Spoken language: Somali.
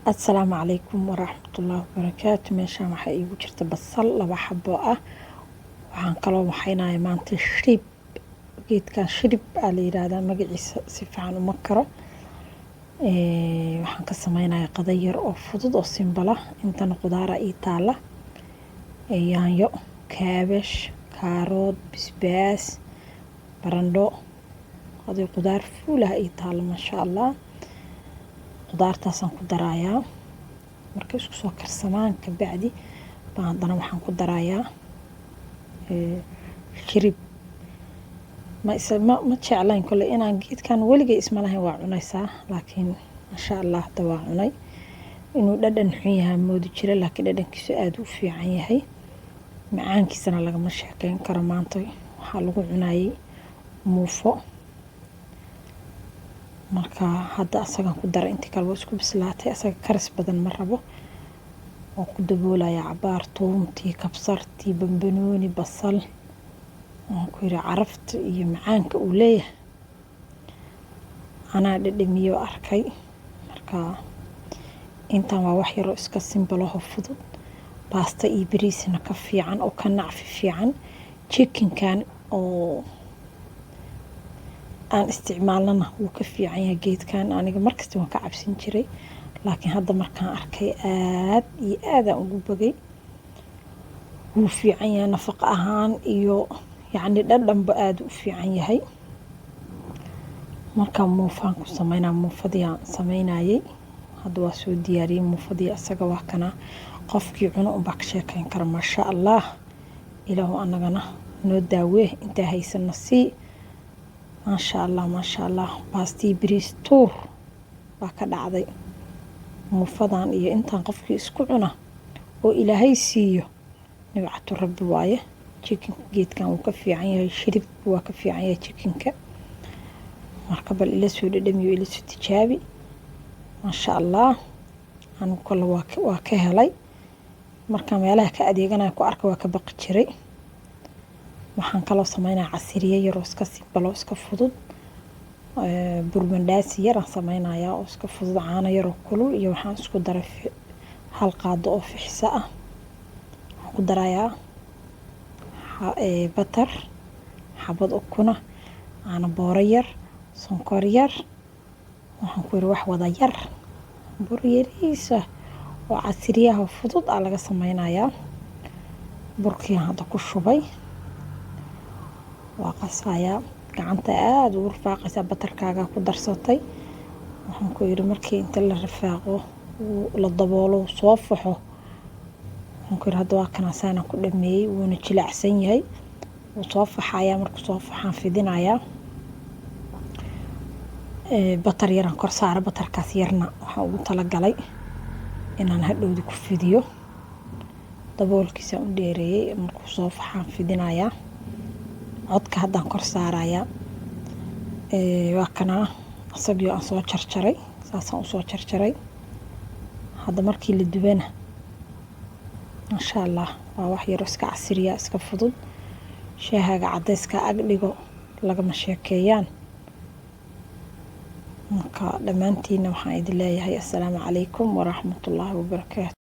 السلام عليكم ورحمة الله وبركاته. meeshaan waxaa iigu jirta basal 2 xabo ah. waxaan kaloo waxaynayaa maanta shirib. geedkan shirib aa la yiraahdaa magaciisa si fiican uma karo. waxaan ka sameynayaa qada yar oo fudud oo simbala. intana qudaar ii taala. yaanyo, kaabash, kaarood, basbaas, barandho. hadii qudaar fuul ah ii taala masha Allah. qudaartaasaan ku darayaa markay isku soo karsamaan ka bacdi baan haddana waxaan ku darayaa shirib. ma jeclayn kole inaan geedkan weligay isma lahayn waa cunaysaa laakiin masha Allah hadda waa cunay. inuu dhadhan xun yahay moodi jira laakiin dhadhankiisu aad u fiican yahay. macaankiisana lagama sheekeyn karo. maanta waxaa lagu cunayay muufo. marka hadda asagan ku daray intii kale waa isku bislaatay. asaga karis badan ma rabo. oo ku daboolaya cabaar toontii, kabsartii, bambanooni, basal. waxaan ku yiri carafta iyo macaanka uu leeyahay anaa dhadhamiyo arkay. marka intaan waa wax yar oo iska simbal oo fudud. baasta iyo bariisna ka fiican oo ka nacfi fiican. chickenkan oo aan isticmaalana wuu ka fiican yahay geedkan. aniga markasta waan ka cabsin jiray laakiin hadda markaan arkay aad iyo aad aan ugu bagay. wuu fiican yahay nafaqo ahaan iyo yacni dhadhanba aad u fiican yahay. markaan muufaan ku sameynaa muufadii aan sameynayay hadda waa soo diyaariyey muufadii. asaga waa kana qofkii cuno unbaa ka sheekeyn kara masha Allah. ilaahu anagana noo daawee intaa haysana sii masha Allah. baastii bariis tuur baa ka dhacday. muufadan iyo intaan qofkii isku cuna oo ilaahay siiyo nibcatu rabbi waaye. chicken geedkan wuu ka fiican yahay. shirib waa ka fiican yahay chickenka. marka bal ila soo dhadhamiyo ila soo tijaabi masha Allah. anigu kale waa ka helay. marka meelaha ka adeeganaya ku arka waa ka baqi jiray. waxaan kaloo sameynaa casiriye yar oo iska simbal oo iska fudud. burmandaasi yar aan sameynayaa oo iska fudud. caano yar oo kulul iyo waxaan isku daray hal qaado oo fixisa ah. waxaan ku darayaa batar, xabad ukuna, caano booro yar, sonkor yar. waxaan ku yiri wax wada yar bur yariisa oo casiriyaha fudud aa laga sameynayaa. burkii hadda ku shubay waa qasayaa. gacanta aad ugu rafaaqaysaa batarkaaga ku darsatay. waxaan ku yiri markii inta la rafaaqo la daboolo soo faxo. waxaan ku yiri hadda waa kana saana ku dhameeyay wuuna jilicsan yahay. wuu soo faxayaa. markuu soo faxaan fidinayaa. batar yaran kor saara. batarkaas yarna waxaan ugu talagalay inaan hadhowdi ku fidiyo. daboolkiisa u dheereeyay. markuu soo faxaan fidinayaa. codka haddaan kor saarayaa. waa kana asagii aan soo jarjaray. saasaan usoo jarjaray. hadda markii la dubana masha Allah waa wax yar iska casiriya iska fudud. shaahaga cadayska ag dhigo lagama sheekeeyaan. marka dhammaantiina waxaan idin leeyahay assalaamu calaykum waraxmatullaahi wabarakaatu.